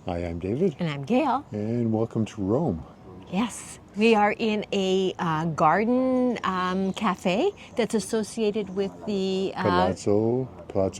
Hi, I'm David. And I'm Gail. And welcome to Rome. Yes, we are in a garden cafe that's associated with the... Palazzo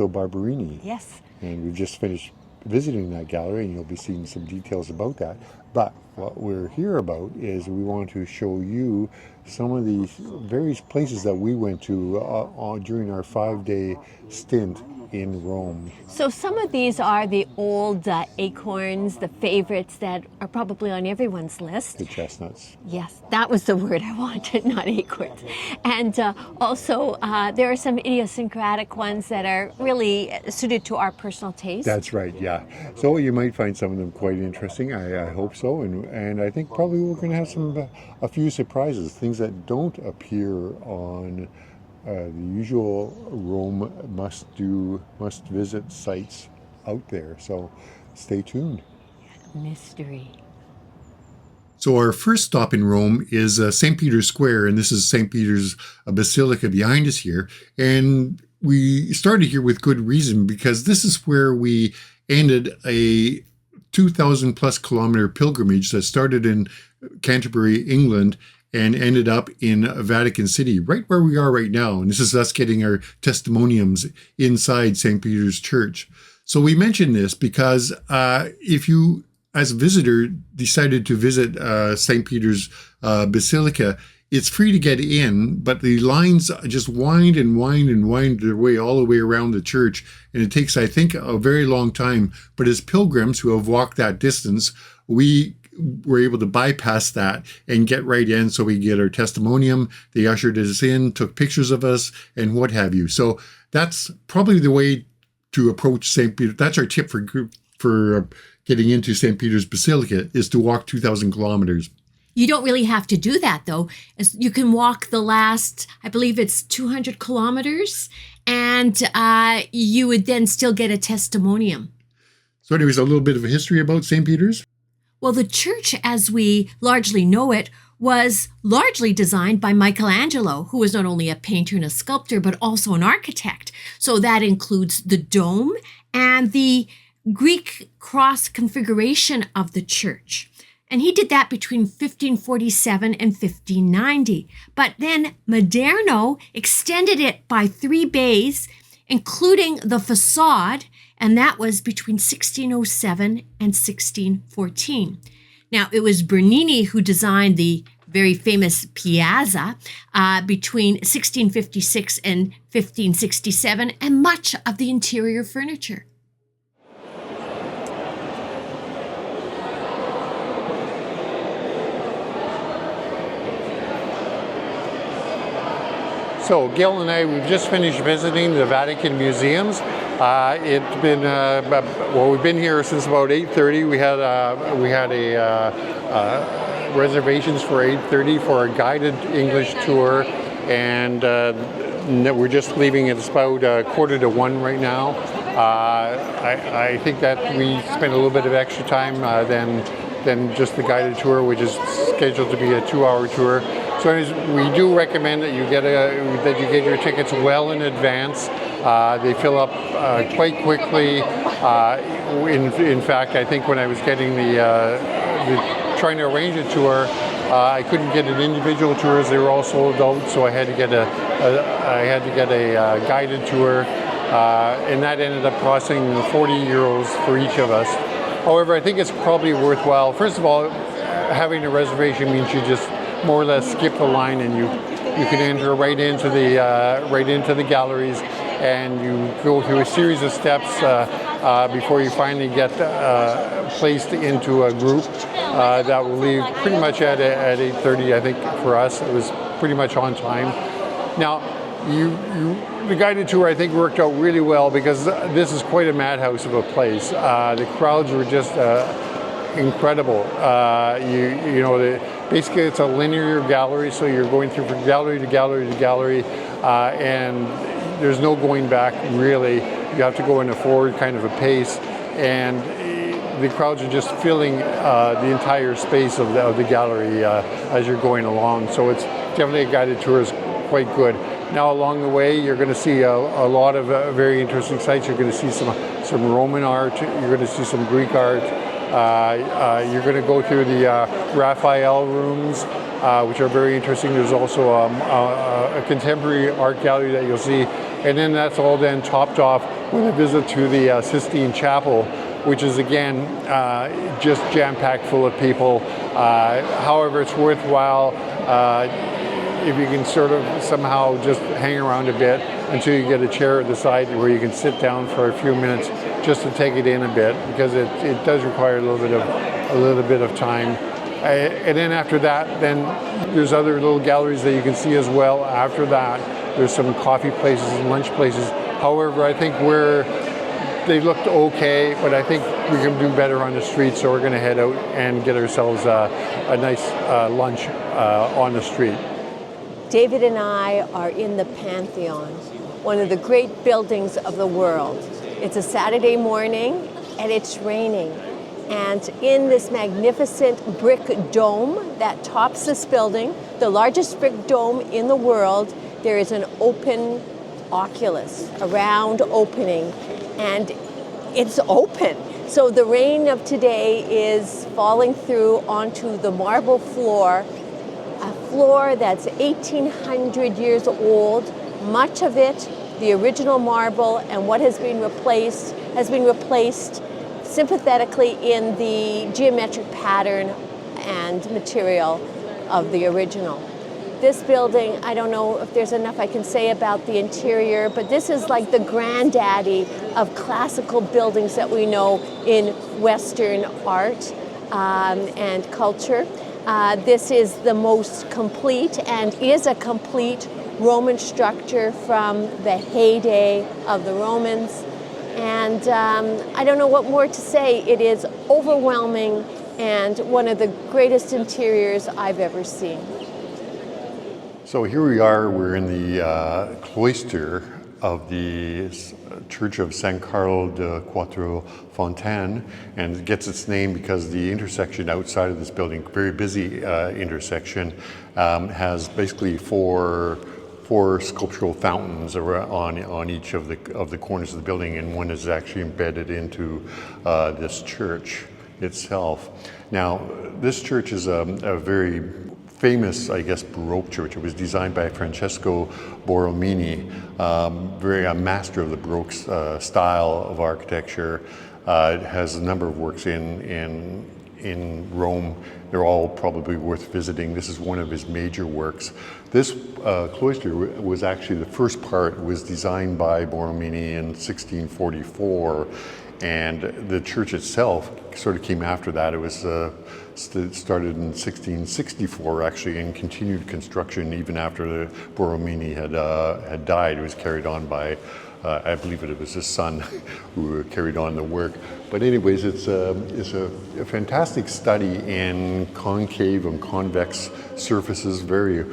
Barberini. Yes. And we've just finished visiting that gallery, and you'll be seeing some details about that. But what we're here about is we want to show you some of the various places that we went to during our 5-day stint in Rome. So some of these are the old acorns, the favorites that are probably on everyone's list. The chestnuts. Yes, that was the word I wanted, not acorns. And also there are some idiosyncratic ones that are really suited to our personal taste. That's right, yeah. So you might find some of them quite interesting. I hope so. And I think probably we're going to have a few surprises, things that don't appear on the usual Rome must-visit sites out there. So stay tuned. Mystery. So our first stop in Rome is St. Peter's Square, and this is St. Peter's Basilica behind us here. And we started here with good reason, because this is where we ended a 2,000 plus kilometer pilgrimage that started in Canterbury, England, and ended up in Vatican City, right where we are right now. And this is us getting our testimoniums inside St. Peter's Church. So we mention this because if you, as a visitor, decided to visit St. Peter's Basilica, it's free to get in, but the lines just wind and wind and wind their way all the way around the church. And it takes, I think, a very long time. But as pilgrims who have walked that distance, we were able to bypass that and get right in. So we get our testimonium. They ushered us in, took pictures of us, and what have you. So that's probably the way to approach St. Peter. That's our tip for getting into St. Peter's Basilica, is to walk 2,000 kilometers. You don't really have to do that, though. You can walk the last, I believe it's 200 kilometers, and you would then still get a testimonium. So anyways, a little bit of a history about St. Peter's. Well, the church, as we largely know it, was largely designed by Michelangelo, who was not only a painter and a sculptor, but also an architect. So that includes the dome and the Greek cross configuration of the church. And he did that between 1547 and 1590. But then Maderno extended it by 3 bays, including the facade, and that was between 1607 and 1614. Now, it was Bernini who designed the very famous piazza between 1656 and 1567, and much of the interior furniture. So Gail and I, we've just finished visiting the Vatican Museums. It's been we've been here since about 8:30. We had reservations for 8:30 for a guided English tour, and we're just leaving. It's about 1:45 right now. I think that we spent a little bit of extra time than just the guided tour, which is scheduled to be a 2-hour tour. So anyways, we do recommend that you get your tickets well in advance. They fill up quite quickly. In fact, I think when I was getting trying to arrange a tour, I couldn't get an individual tours. They were all sold out, so I had to get a guided tour, and that ended up costing €40 for each of us. However, I think it's probably worthwhile. First of all, having a reservation means you just more or less skip the line, and you can enter right into the galleries, and you go through a series of steps before you finally get placed into a group that will leave pretty much at 8:30. I think for us it was pretty much on time. Now, the guided tour I think worked out really well, because this is quite a madhouse of a place. The crowds were just incredible. Basically it's a linear gallery, so you're going through from gallery to gallery to gallery, and there's no going back really. You have to go in a forward kind of a pace, and the crowds are just filling the entire space of the gallery as you're going along. So it's definitely a guided tour is quite good. Now along the way you're going to see a lot of very interesting sites. You're going to see some Roman art, you're going to see some Greek art, You're going to go through the Raphael rooms, which are very interesting. There's also a contemporary art gallery that you'll see. And then that's all then topped off with a visit to the Sistine Chapel, which is again just jam-packed full of people. However, it's worthwhile if you can sort of somehow just hang around a bit until you get a chair at the side where you can sit down for a few minutes just to take it in a bit, because it does require a little bit of time. And then after that, then there's other little galleries that you can see as well. After that, there's some coffee places and lunch places. However, I think they looked okay, but I think we can do better on the street, so we're going to head out and get ourselves a nice lunch on the street. David and I are in the Pantheon, one of the great buildings of the world. It's a Saturday morning and it's raining. And in this magnificent brick dome that tops this building, the largest brick dome in the world, there is an open oculus, a round opening, and it's open. So the rain of today is falling through onto the marble floor, a floor that's 1,800 years old, much of it the original marble, and what has been replaced sympathetically in the geometric pattern and material of the original. This building, I don't know if there's enough I can say about the interior, but this is like the granddaddy of classical buildings that we know in Western art and culture. This is the most complete and is a complete Roman structure from the heyday of the Romans. And I don't know what more to say. It is overwhelming and one of the greatest interiors I've ever seen. So here we are, we're in the cloister of the Church of San Carlo de Quattro Fontaine, and it gets its name because the intersection outside of this building, very busy intersection, has basically four sculptural fountains on each of the corners of the building, and one is actually embedded into this church itself. Now, this church is a very famous, I guess, Baroque church. It was designed by Francesco Borromini, a master of the Baroque style of architecture. It has a number of works in Rome. They're all probably worth visiting. This is one of his major works. This cloister was actually, the first part was designed by Borromini in 1644, and the church itself sort of came after that. It was started in 1664 actually, and continued construction even after Borromini had died. It was carried on by I believe it was his son who carried on the work. But anyways, it's a fantastic study in concave and convex surfaces, very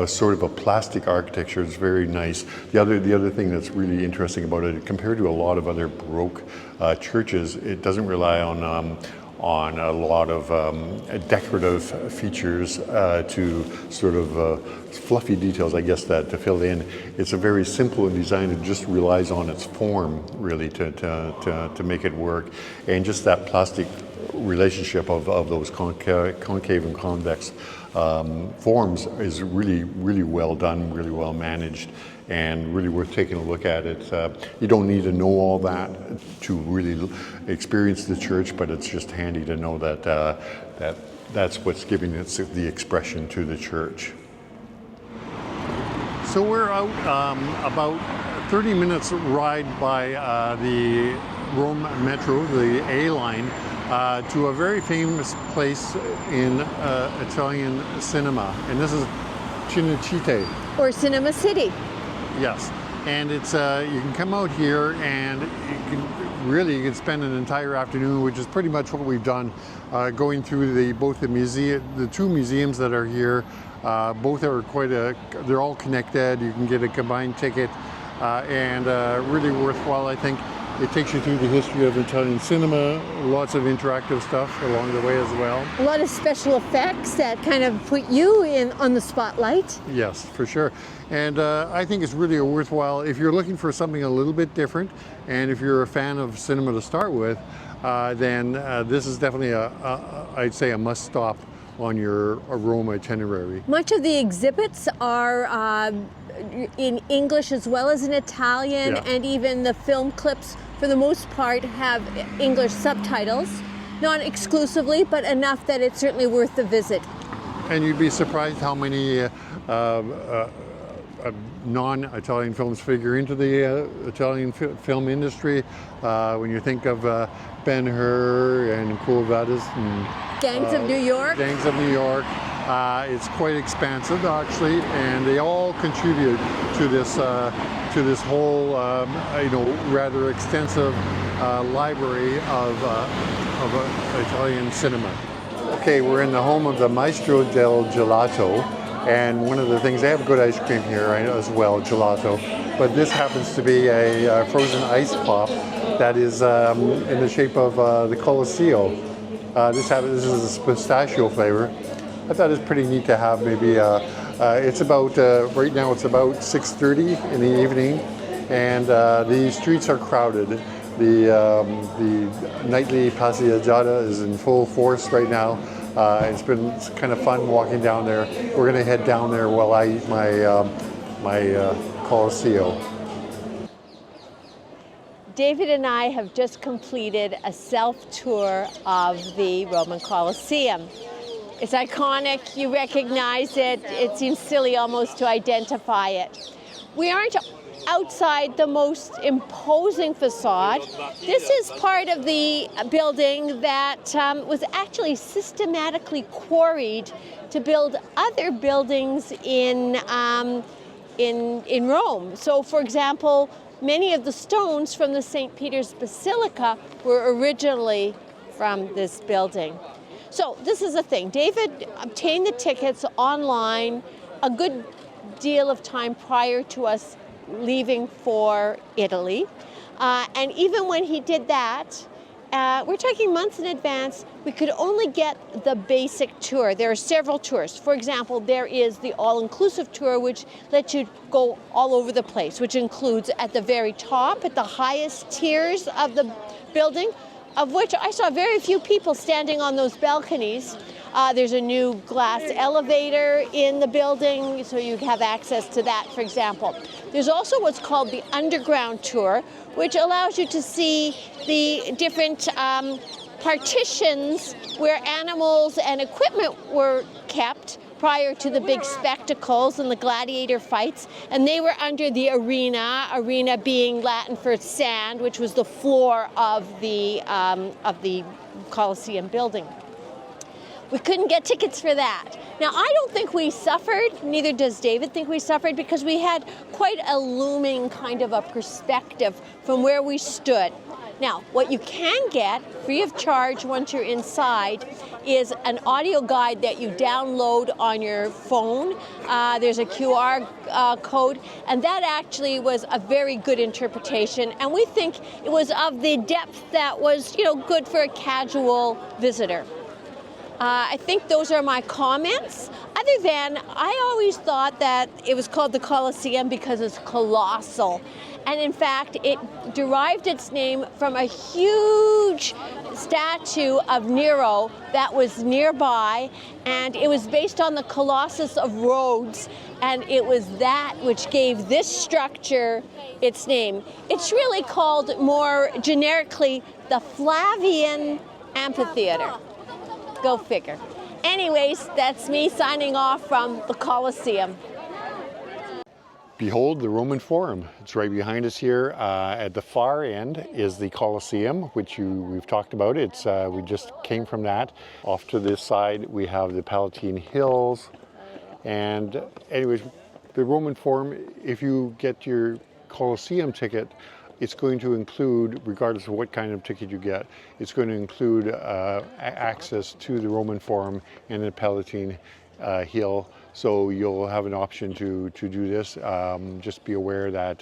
sort of a plastic architecture. It's very nice. The other thing that's really interesting about it, compared to a lot of other Baroque churches, it doesn't rely on a lot of decorative features to sort of fluffy details, I guess, that to fill in. It's a very simple design. It just relies on its form, really, to make it work. And just that plastic relationship of those concave and convex forms is really, really well done, really well managed, and really worth taking a look at it. You don't need to know all that to really experience the church, but it's just handy to know that that's what's giving it the expression to the church. So we're out about 30 minutes ride by the Rome Metro, the A line, to a very famous place in Italian cinema, and this is Cinecittà. Or Cinema City. Yes, and it's you can come out here and you can spend an entire afternoon, which is pretty much what we've done, going through the two museums that are here. Both are they're all connected. You can get a combined ticket, and really worthwhile, I think. It takes you through the history of Italian cinema, lots of interactive stuff along the way as well. A lot of special effects that kind of put you on the spotlight. Yes, for sure. And I think it's really a worthwhile, if you're looking for something a little bit different, and if you're a fan of cinema to start with, then this is definitely I'd say a must stop on your Rome itinerary. Much of the exhibits are in English as well as in Italian, Yeah. and even the film clips, for the most part, have English subtitles. Not exclusively, but enough that it's certainly worth the visit. And you'd be surprised how many non-Italian films figure into the Italian film industry. When you think of Ben-Hur and Quo Vadis and Gangs of New York. Gangs of New York. It's quite expansive, actually, and they all contribute to this whole, rather extensive library of Italian cinema. Okay, we're in the home of the Maestro del Gelato, and one of the things, they have good ice cream here as well, gelato, but this happens to be a frozen ice pop that is in the shape of the Colosseo. This is a pistachio flavor. I thought it was pretty neat to have. Maybe it's about right now it's about 6:30 in the evening, and the streets are crowded. The nightly Passeggiata is in full force right now. It's kind of fun walking down there. We're going to head down there while I eat my Colosseo. David and I have just completed a self-tour of the Roman Colosseum. It's iconic, you recognize it. It seems silly almost to identify it. We aren't outside the most imposing facade. This is part of the building that was actually systematically quarried to build other buildings in Rome. So, for example, many of the stones from the St. Peter's Basilica were originally from this building. So this is the thing. David obtained the tickets online a good deal of time prior to us leaving for Italy. And even when he did that, we're talking months in advance, we could only get the basic tour. There are several tours. For example, there is the all-inclusive tour, which lets you go all over the place, which includes at the very top, at the highest tiers of the building, of which I saw very few people standing on those balconies. There's a new glass elevator in the building, so you have access to that, for example. There's also what's called the underground tour, which allows you to see the different partitions where animals and equipment were kept prior to the big spectacles and the gladiator fights, and they were under the arena being Latin for sand, which was the floor of the Colosseum building. We couldn't get tickets for that. Now, I don't think we suffered, neither does David think we suffered, because we had quite a looming kind of a perspective from where we stood. Now, what you can get free of charge once you're inside is an audio guide that you download on your phone. There's a QR code, and that actually was a very good interpretation, and we think it was of the depth that was, good for a casual visitor. I think those are my comments. Other than, I always thought that it was called the Colosseum because it's colossal. And in fact, it derived its name from a huge statue of Nero that was nearby, and it was based on the Colossus of Rhodes, and it was that which gave this structure its name. It's really called more generically the Flavian Amphitheater. Go figure. Anyways, that's me signing off from the Colosseum. Behold the Roman Forum. It's right behind us here. At the far end is the Colosseum, which we've talked about. We just came from that. Off to this side, we have the Palatine Hills. And anyways, the Roman Forum, if you get your Colosseum ticket, it's going to include, regardless of what kind of ticket you get, it's going to include access to the Roman Forum and the Palatine Hill. So you'll have an option to do this. Just be aware that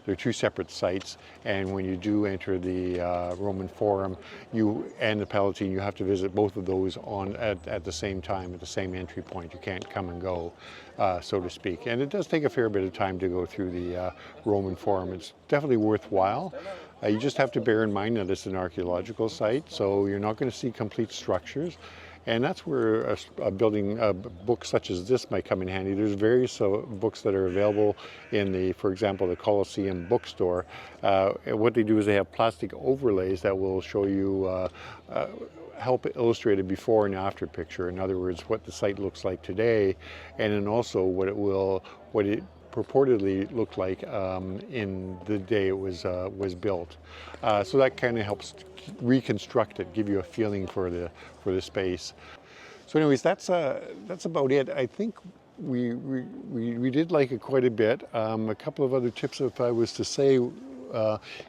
they're two separate sites, and when you do enter the Roman Forum and the Palatine, you have to visit both of those at the same time, at the same entry point. You can't come and go, so to speak. And it does take a fair bit of time to go through the Roman Forum. It's definitely worthwhile. You just have to bear in mind that it's an archaeological site, so you're not going to see complete structures. And that's where a building, a book such as this might come in handy. There's various books that are available in the, for example, the Colosseo bookstore. What they do is they have plastic overlays that will show you, help illustrate a before and after picture. In other words, what the site looks like today, and then also what it purportedly looked like in the day it was built. So that kind of helps reconstruct it, give you a feeling for the space. So anyways, that's about it. I think we did like it quite a bit. A couple of other tips, if I was to say,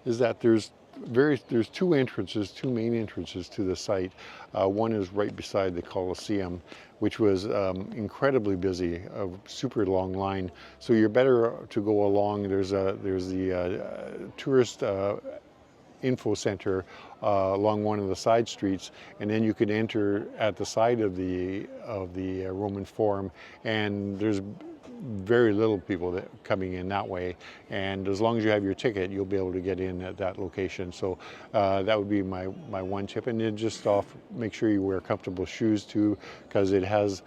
is that there's two main entrances to the site. One is right beside the Colosseum, which was incredibly busy, a super long line. So you're better to go along. There's the tourist info center along one of the side streets, and then you can enter at the side of the Roman Forum, and there's very little people coming in that way, and as long as you have your ticket, you'll be able to get in at that location. So that would be my one tip. And then just make sure you wear comfortable shoes too, because it has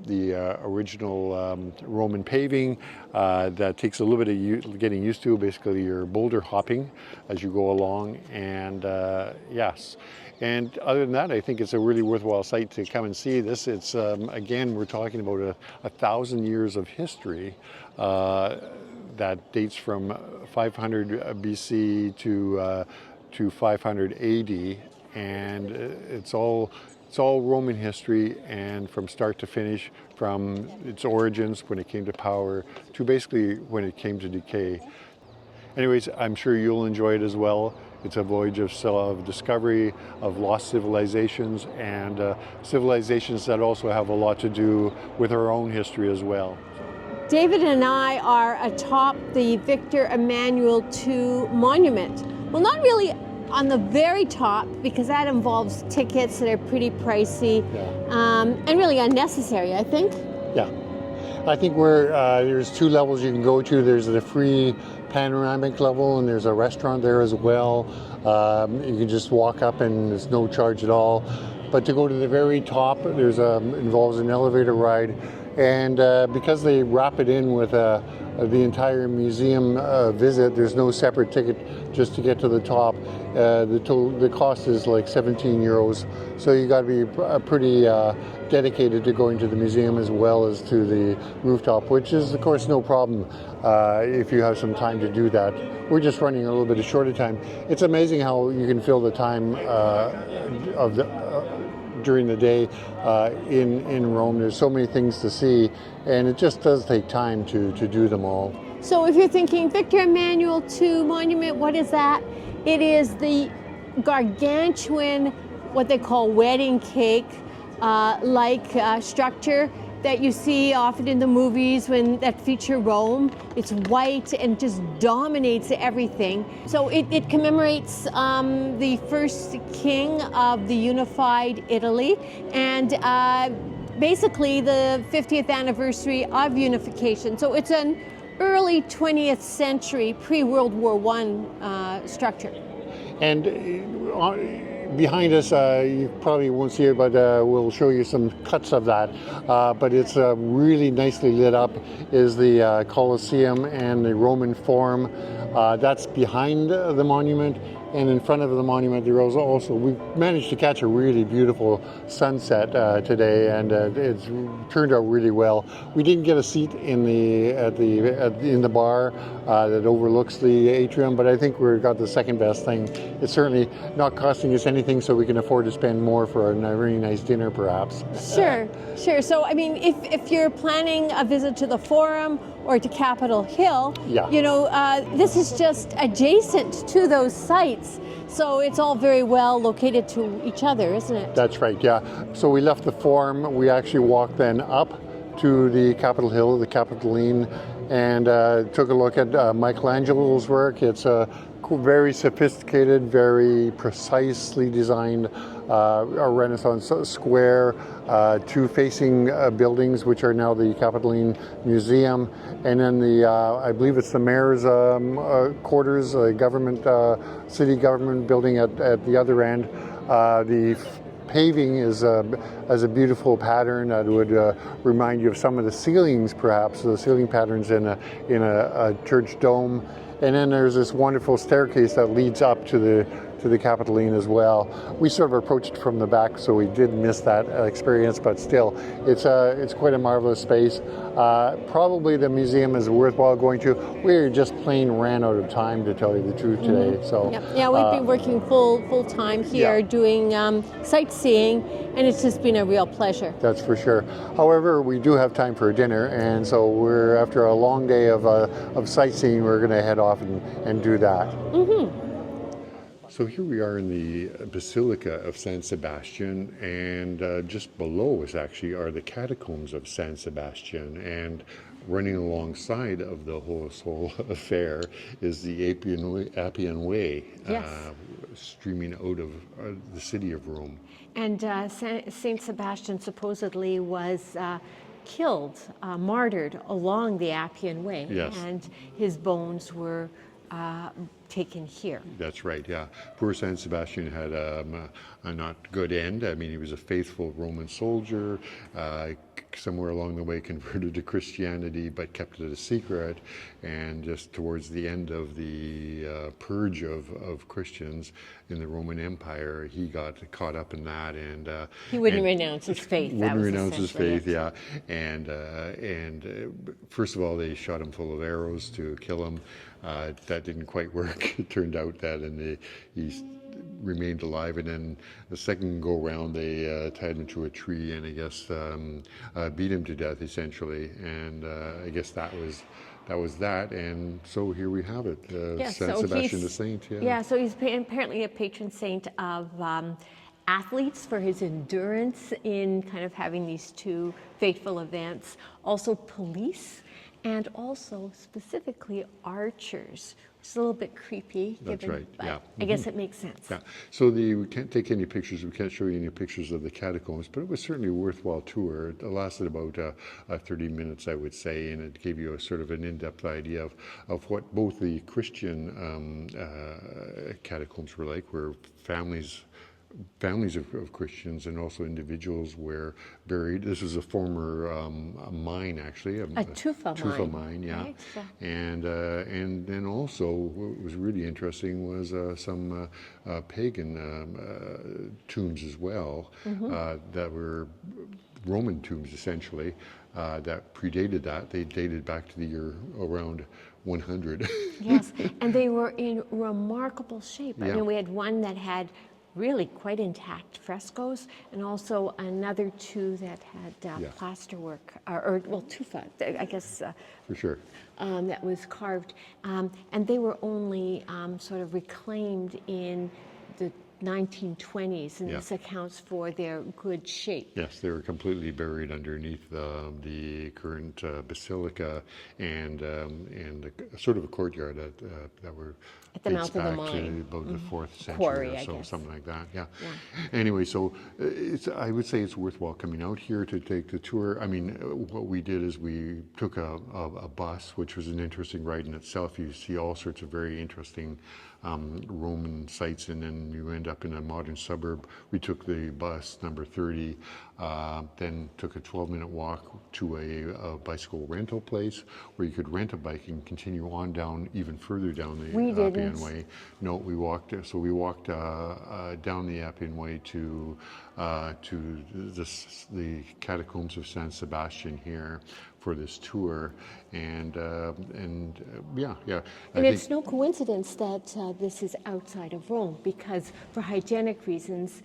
the original Roman paving that takes a little bit of getting used to. Basically, you're boulder hopping as you go along, and yes. And other than that, I think it's a really worthwhile site to come and see this. It's, again, we're talking about 1,000 years of history that dates from 500 BC to 500 AD. And it's all Roman history, and from start to finish, from its origins when it came to power to basically when it came to decay. Anyways, I'm sure you'll enjoy it as well. It's a voyage of discovery, of lost civilizations, and civilizations that also have a lot to do with our own history as well. David and I are atop the Victor Emmanuel II monument. Well, not really on the very top, because that involves tickets that are pretty pricey, and really unnecessary, I think. Yeah. I think there's two levels you can go to. There's the free panoramic level, and there's a restaurant there as well. You can just walk up and there's no charge at all. But to go to the very top, involves an elevator ride. And because they wrap it in with the entire museum visit, there's no separate ticket just to get to the top. The cost is like 17 euros. So you got to be pretty dedicated to going to the museum as well as to the rooftop, which is of course no problem if you have some time to do that. We're just running a little bit short of time. It's amazing how you can fill the time during the day in Rome. There's so many things to see, and it just does take time to do them all. So if you're thinking Victor Emmanuel II monument, what is that? It is the gargantuan, what they call wedding cake like structure that you see often in the movies that feature Rome. It's white and just dominates everything. So it commemorates the first king of the unified Italy, and basically the 50th anniversary of unification. So it's an early 20th century, pre-World War I structure. And behind us, you probably won't see it, but we'll show you some cuts of that. But it's really nicely lit up, is the Colosseum and the Roman Forum. That's behind the monument. And in front of the monument, there was also, we managed to catch a really beautiful sunset today, and it's turned out really well. We didn't get a seat in the bar that overlooks the atrium, but I think we got the second best thing. It's certainly not costing us anything, so we can afford to spend more for a really nice dinner, perhaps. Sure. So, I mean, if you're planning a visit to the Forum or to Capitol Hill, this is just adjacent to those sites. So it's all very well located to each other, isn't it? That's right, yeah. So we left the Forum. We actually walked then up to the Capitol Hill, the Capitoline, and took a look at Michelangelo's work. It's a very sophisticated, very precisely designed a Renaissance square, two facing buildings, which are now the Capitoline Museum, and then the I believe it's the mayor's quarters, government, city government building at the other end. The paving is as a beautiful pattern that would remind you of some of the ceilings, perhaps the ceiling patterns in a church dome. And then there's this wonderful staircase that leads up to the Capitoline as well. We sort of approached from the back, so we did miss that experience, but still, it's quite a marvelous space. Probably the museum is worthwhile going to. We just plain ran out of time, to tell you the truth, today. So yeah, we've been working full time here, doing sightseeing, and it's just been a real pleasure. That's for sure. However, we do have time for a dinner, and so we're, after a long day of sightseeing, we're going to head off and do that. So here we are in the Basilica of San Sebastian, and just below us actually are the catacombs of San Sebastian, and running alongside of the whole affair is the Appian Way, streaming out of the city of Rome. And Saint Sebastian supposedly was killed, martyred along the Appian Way, and his bones were taken here. That's right, yeah. Poor San Sebastian had a not good end. I mean, he was a faithful Roman soldier, somewhere along the way converted to Christianity, but kept it a secret. And just towards the end of the purge of Christians in the Roman Empire, he got caught up in that, and he wouldn't renounce his faith. Wouldn't renounce his faith, yeah. And first of all, they shot him full of arrows to kill him. That didn't quite work. It turned out that, and he remained alive. And then the second go round, they tied him to a tree and I guess beat him to death essentially. And I guess that was that. And so here we have it, San Sebastian the Saint. Yeah, so he's apparently a patron saint of athletes for his endurance in kind of having these two fateful events. Also police, and also specifically archers, which is a little bit creepy. That's right, yeah. I guess it makes sense. Yeah. So we can't take any pictures, we can't show you any pictures of the catacombs, but it was certainly a worthwhile tour. It lasted about 30 minutes, I would say, and it gave you a sort of an in-depth idea of what both the Christian catacombs were like, where families of Christians and also individuals were buried. This was a former mine, actually. A tufa mine, yeah. Right. And then also what was really interesting was some pagan tombs as well, that were Roman tombs essentially, that predated that. They dated back to the year around 100. Yes, and they were in remarkable shape. I mean, we had one that had really quite intact frescoes, and also another two that had plasterwork, or tufa, I guess. For sure. That was carved, and they were only sort of reclaimed in the 1920s, and this accounts for their good shape. Yes, they were completely buried underneath the current basilica and sort of a courtyard that were at the mouth of the mine, about the 4th century quarry, or so, I guess. something like that. Yeah. Anyway, so I would say it's worthwhile coming out here to take the tour. I mean, what we did is we took a bus, which was an interesting ride in itself. You see all sorts of very interesting Roman sites, and then you end up in a modern suburb. We took the bus number 30, then took a 12-minute walk to a bicycle rental place where you could rent a bike and continue on down, even further down the Appian Way. No, we walked. So we walked down the Appian Way to the catacombs of San Sebastian here for this tour, and yeah. And it's no coincidence that this is outside of Rome, because for hygienic reasons,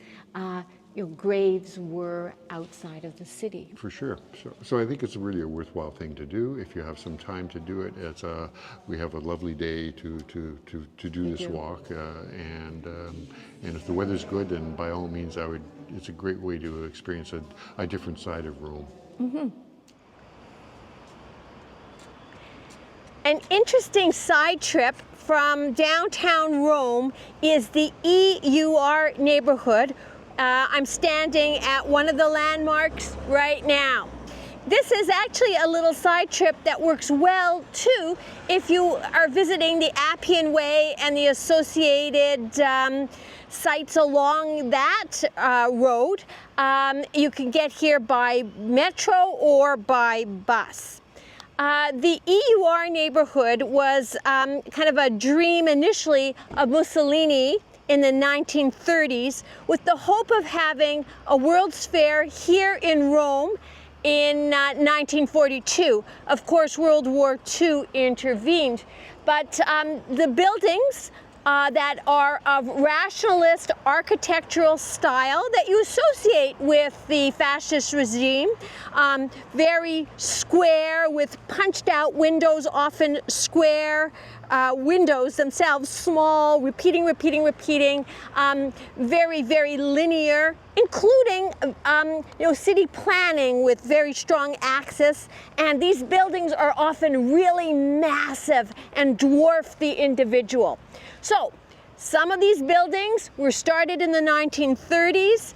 graves were outside of the city. For sure. So I think it's really a worthwhile thing to do if you have some time to do it. We have a lovely day to do this walk, and if the weather's good, then by all means, it's a great way to experience a different side of Rome. Mm-hmm. An interesting side trip from downtown Rome is the EUR neighborhood, I'm standing at one of the landmarks right now. This is actually a little side trip that works well too if you are visiting the Appian Way and the associated sites along that road. You can get here by metro or by bus. The EUR neighborhood was kind of a dream initially of Mussolini in the 1930s with the hope of having a World's Fair here in Rome in 1942. Of course, World War II intervened, but the buildings that are of rationalist architectural style that you associate with the fascist regime, very square with punched out windows, often square windows themselves, small, repeating, very, very linear, including city planning with very strong axis. And these buildings are often really massive and dwarf the individual. So some of these buildings were started in the 1930s.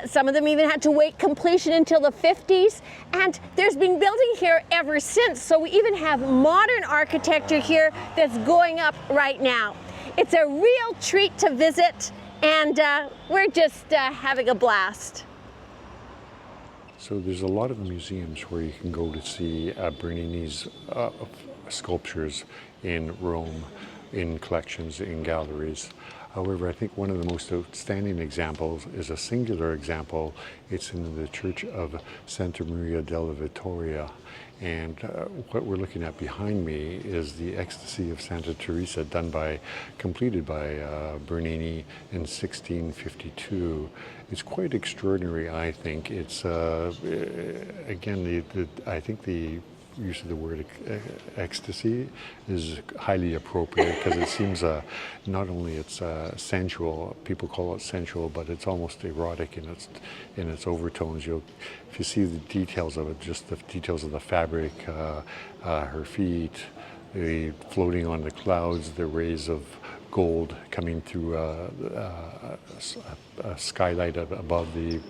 Some of them even had to wait completion until the 50s. And there's been building here ever since. So we even have modern architecture here that's going up right now. It's a real treat to visit, and we're just having a blast. So there's a lot of museums where you can go to see Bernini's sculptures in Rome, in collections, in galleries. However, I think one of the most outstanding examples is a singular example. It's in the Church of Santa Maria della Vittoria. And what we're looking at behind me is the Ecstasy of Santa Theresa, completed by Bernini in 1652. It's quite extraordinary, I think. It's, again, I think the use of the word ecstasy is highly appropriate because it seems not only it's sensual, people call it sensual, but it's almost erotic in its overtones. If you see the details of it, just the details of the fabric, her feet, the floating on the clouds, the rays of gold coming through a skylight above the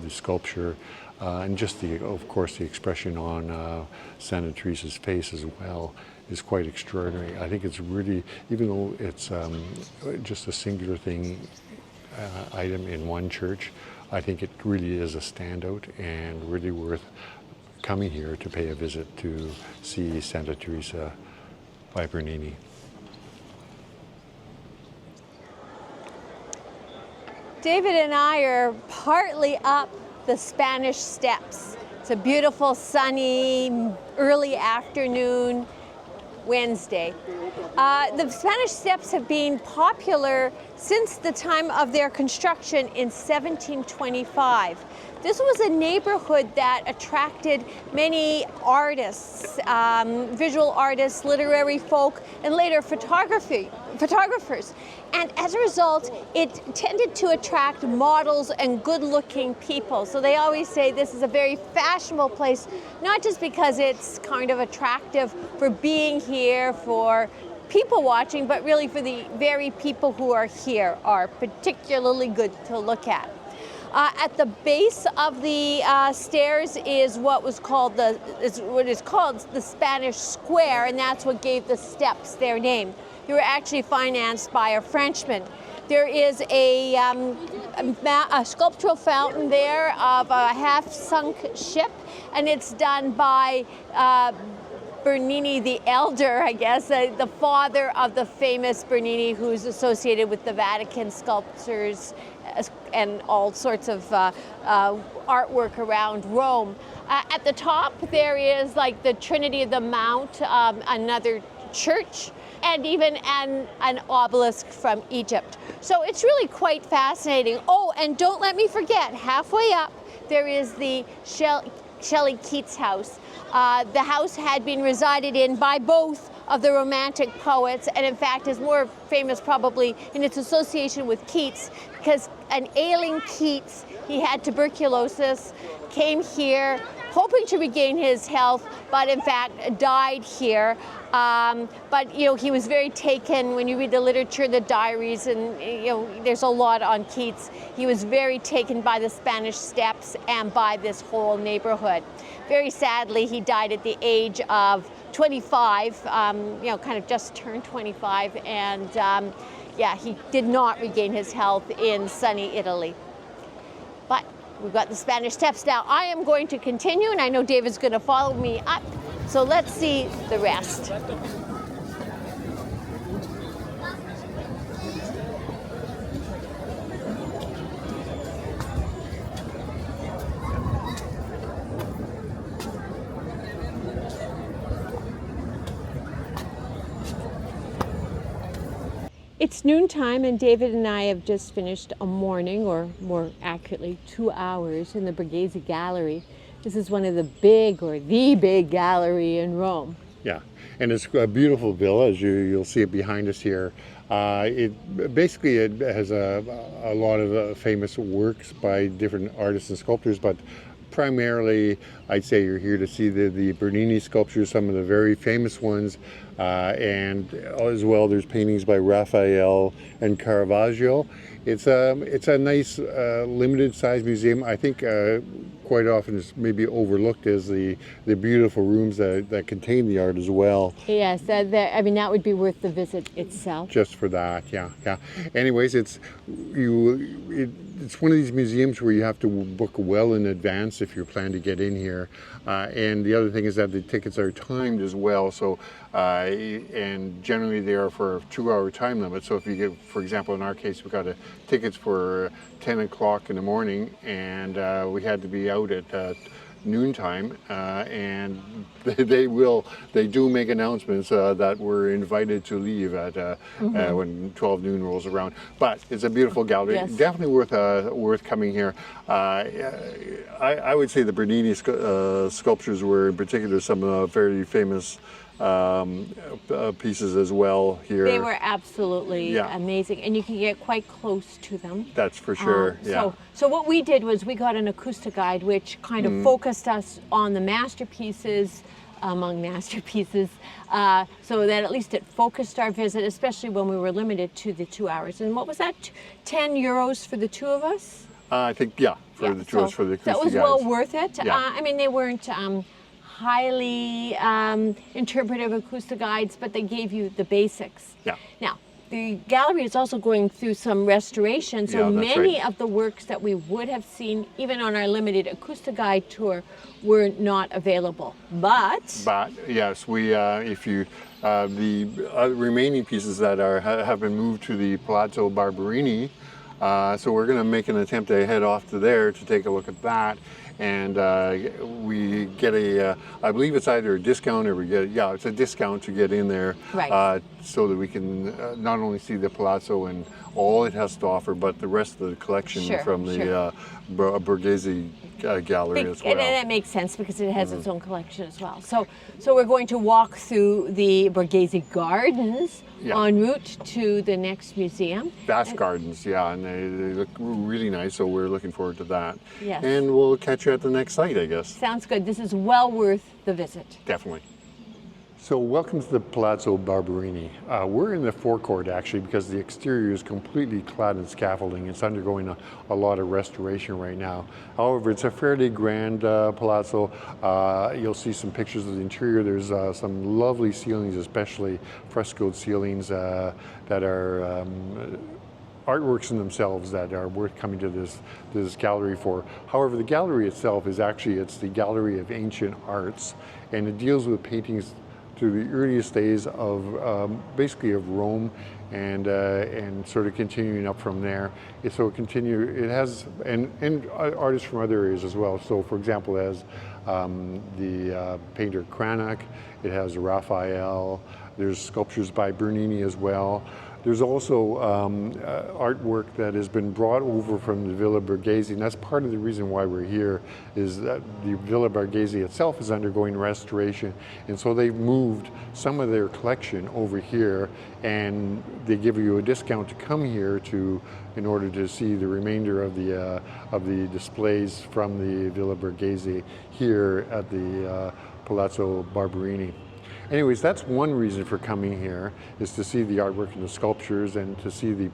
sculpture. And just of course, the expression on Santa Teresa's face as well is quite extraordinary. I think it's really, even though it's just a singular item in one church, I think it really is a standout and really worth coming here to pay a visit to see Santa Teresa by Bernini. David and I are partly up the Spanish Steps. It's a beautiful, sunny, early afternoon Wednesday. The Spanish Steps have been popular since the time of their construction in 1725. This was a neighborhood that attracted many artists, visual artists, literary folk, and later photographers. And as a result, it tended to attract models and good-looking people. So they always say this is a very fashionable place, not just because it's kind of attractive for being here, for people watching, but really for the very people who are here are particularly good to look at. At the base of the stairs is what is called the Spanish Square, and that's what gave the steps their name. They were actually financed by a Frenchman. There is a sculptural fountain there of a half-sunk ship, and it's done by Bernini the Elder, I guess, the father of the famous Bernini, who's associated with the Vatican sculptures and all sorts of artwork around Rome. At the top, there is like the Trinity of the Mount, another church, and even an obelisk from Egypt. So it's really quite fascinating. Oh, and don't let me forget, halfway up, there is the Shelley Keats house. The house had been resided in by both of the Romantic poets, and in fact is more famous probably in its association with Keats, because an ailing Keats. He had tuberculosis, came here hoping to regain his health, but in fact died here. But he was very taken. When you read the literature, the diaries, and there's a lot on Keats. He was very taken by the Spanish Steps and by this whole neighborhood. Very sadly, he died at the age of 25. Kind of just turned 25, and he did not regain his health in sunny Italy. But we've got the Spanish Steps now. I am going to continue, and I know David's going to follow me up. So let's see the rest. It's noontime, and David and I have just finished a morning, or more accurately 2 hours, in the Borghese Gallery. This is one of the big gallery in Rome. Yeah, and it's a beautiful villa, as you'll see it behind us here. It has a lot of famous works by different artists and sculptors, but primarily I'd say you're here to see the Bernini sculptures, some of the very famous ones, and as well there's paintings by Raphael and Caravaggio. It's a nice limited size museum. I think quite often it's maybe overlooked as the beautiful rooms that contain the art as well. Yes, that would be worth the visit itself. Just for that, yeah. Anyways, it's one of these museums where you have to book well in advance if you plan to get in here. And the other thing is that the tickets are timed as well. So, and generally they are for a 2-hour time limit. So if you get, for example, in our case, we got tickets for 10 o'clock in the morning, and we had to be out at noontime, and they do make announcements that we're invited to leave at when 12 noon rolls around. But it's a beautiful gallery. Yes. Definitely worth coming here. I would say the Bernini sculptures were in particular some very famous pieces as well here. They were absolutely amazing, and you can get quite close to them. That's for sure. So what we did was we got an acoustic guide, which kind of focused us on the masterpieces, among masterpieces, so that at least it focused our visit, especially when we were limited to the 2 hours. And what was that? €10 for the two of us? I think for the two of us for the acoustic that was guides. well worth it. Yeah. They weren't highly interpretive acoustic guides, but they gave you the basics. Yeah. Now, the gallery is also going through some restoration, so many of the works that we would have seen, even on our limited acoustic guide tour, were not available. But yes, if you the remaining pieces that have been moved to the Palazzo Barberini, so we're going to make an attempt to head off to there to take a look at that. And we get I believe it's either a discount or it's a discount to get in there, right. So that we can not only see the Palazzo and all it has to offer, but the rest of the collection from the Borghese gallery as well. And that makes sense because it has its own collection as well. So we're going to walk through the Borghese gardens en route to the next museum. Vast gardens, and they look really nice, so we're looking forward to that. Yes. And we'll catch you at the next site, I guess. Sounds good. This is well worth the visit. Definitely. So welcome to the Palazzo Barberini. We're in the forecourt actually because the exterior is completely clad in scaffolding. It's undergoing a lot of restoration right now. However, it's a fairly grand palazzo. You'll see some pictures of the interior. There's some lovely ceilings, especially frescoed ceilings that are artworks in themselves that are worth coming to this gallery for. However, the gallery itself it's the Gallery of Ancient Arts, and it deals with paintings to the earliest days of basically of Rome, and sort of continuing up from there. It has and artists from other areas as well. So, for example, it has the painter Cranach. It has Raphael. There's sculptures by Bernini as well. There's also artwork that has been brought over from the Villa Borghese, and that's part of the reason why we're here, is that the Villa Borghese itself is undergoing restoration, and so they've moved some of their collection over here, and they give you a discount to come here in order to see the remainder of the displays from the Villa Borghese here at the Palazzo Barberini. Anyways, that's one reason for coming here, is to see the artwork and the sculptures, and to see the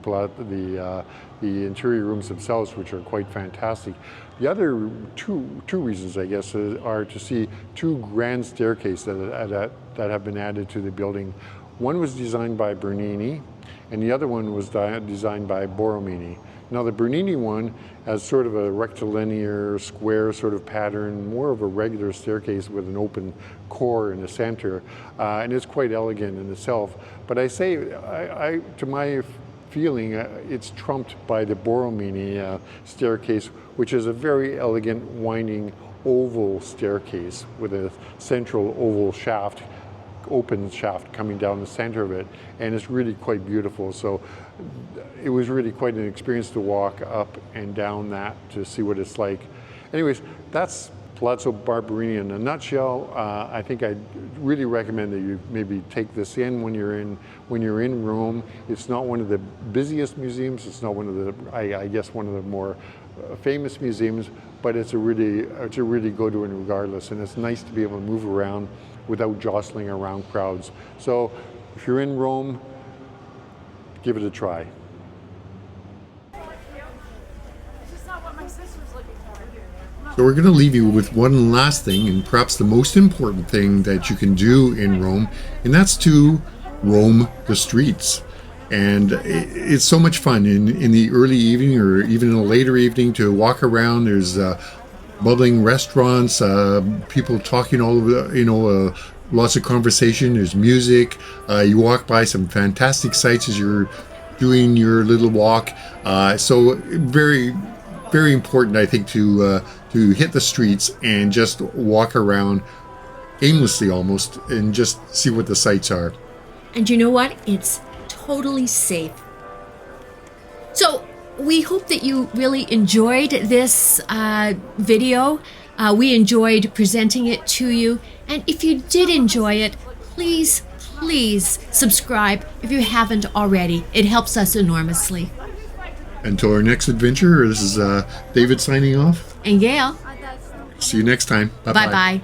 interior rooms themselves, which are quite fantastic. The other two reasons, I guess, are to see two grand staircases that have been added to the building. One was designed by Bernini, and the other one was designed by Borromini. Now, the Bernini one has sort of a rectilinear, square sort of pattern, more of a regular staircase with an open core in the center, and it's quite elegant in itself. But I say, to my feeling, it's trumped by the Borromini staircase, which is a very elegant, winding oval staircase with a central oval shaft, open shaft coming down the center of it, and it's really quite beautiful. So it was really quite an experience to walk up and down that to see what it's like. Anyways, that's Palazzo Barberini in a nutshell. I think I'd really recommend that you maybe take this in when you're in Rome. It's not one of the busiest museums. It's not one of the, I guess, one of the more famous museums, but it's a really go to it regardless. And it's nice to be able to move around without jostling around crowds. So if you're in Rome, give it a try. So we're going to leave you with one last thing, and perhaps the most important thing that you can do in Rome, and that's to roam the streets. And it's so much fun in the early evening or even in a later evening to walk around. There's bubbling restaurants, people talking all over, lots of conversation. There's music. You walk by some fantastic sights as you're doing your little walk. So very, very important, I think, to hit the streets and just walk around aimlessly almost and just see what the sights are. And you know what? It's totally safe. So we hope that you really enjoyed this video. We enjoyed presenting it to you. And if you did enjoy it, please subscribe if you haven't already. It helps us enormously. Until our next adventure, this is David signing off. And Gail. See you next time. Bye-bye. Bye-bye.